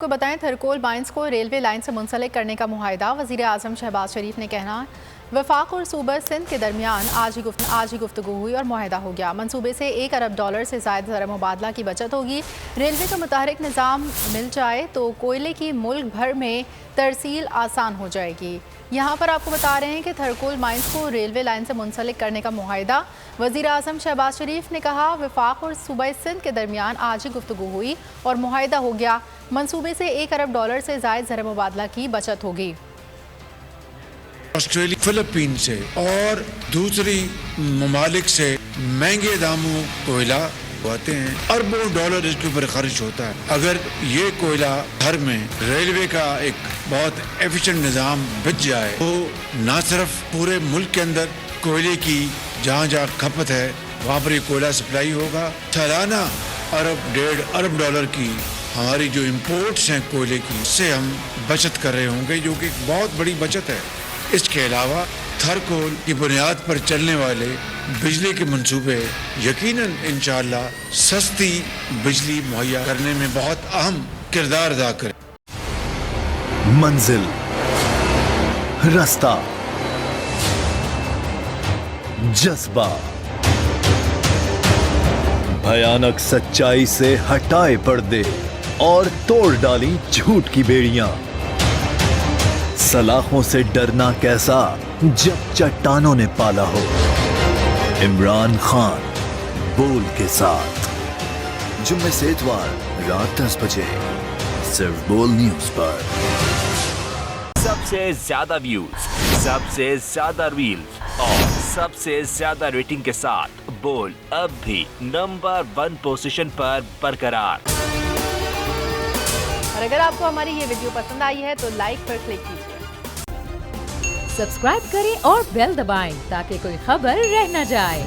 کو بتائیں تھرکول مائنز کو ریلوے لائن سے منسلک کرنے کا معاہدہ وزیر اعظم شہباز شریف نے کہنا وفاق اور صوبہ سندھ کے درمیان آج ہی گفتگو ہوئی اور معاہدہ ہو گیا۔ منصوبے سے $1 ارب سے زائد زر مبادلہ کی بچت ہوگی۔ ریلوے کا متحرک نظام مل جائے تو کوئلے کی ملک بھر میں ترسیل آسان ہو جائے گی۔ یہاں پر آپ کو بتا رہے ہیں کہ تھرکول مائنز کو ریلوے لائن سے منسلک کرنے کا معاہدہ وزیر اعظم شہباز شریف نے کہا وفاق اور صوبہ سندھ کے درمیان آج ہی گفتگو ہوئی اور معاہدہ ہو گیا۔ منصوبے سے $1 ارب سے زائد زر مبادلہ کی بچت ہوگی۔ آسٹریلیا، فلپین سے اور دوسری ممالک سے مہنگے داموں کوئلہ آتے ہیں، اربوں ڈالر اس کے اوپر خرچ ہوتا ہے۔ اگر یہ کوئلہ گھر میں ریلوے کا ایک بہت ایفیشنٹ نظام بچ جائے تو نہ صرف پورے ملک کے اندر کوئلے کی جہاں جہاں کھپت ہے وہاں پر یہ کوئلہ سپلائی ہوگا۔ سالانہ $1.5 ارب کی ہماری جو امپورٹس ہیں کوئلے کی، اس سے ہم بچت کر رہے ہوں گے، جو کہ ایک بہت بڑی بچت ہے۔ اس کے علاوہ تھرکول کی بنیاد پر چلنے والے بجلی کے منصوبے یقیناً انشاءاللہ سستی بجلی مہیا کرنے میں بہت اہم کردار ادا کریں۔ منزل، رستہ، جذبہ، بھیانک سچائی سے ہٹائے پردے اور توڑ ڈالی جھوٹ کی بیڑیاں۔ سلاخوں سے ڈرنا کیسا جب چٹانوں نے پالا ہو۔ عمران خان بول کے ساتھ جمعے سے اتوار رات 10 بجے صرف بول نیوز پر۔ سب سے زیادہ ویوز، سب سے زیادہ ریلز اور سب سے زیادہ ریٹنگ کے ساتھ بول اب بھی نمبر 1 پوزیشن پر برقرار۔ اور اگر آپ کو ہماری یہ ویڈیو پسند آئی ہے تو لائک پر کلک کیجیے، سبسکرائب کریں اور بیل دبائیں تاکہ کوئی خبر رہ نہ جائے۔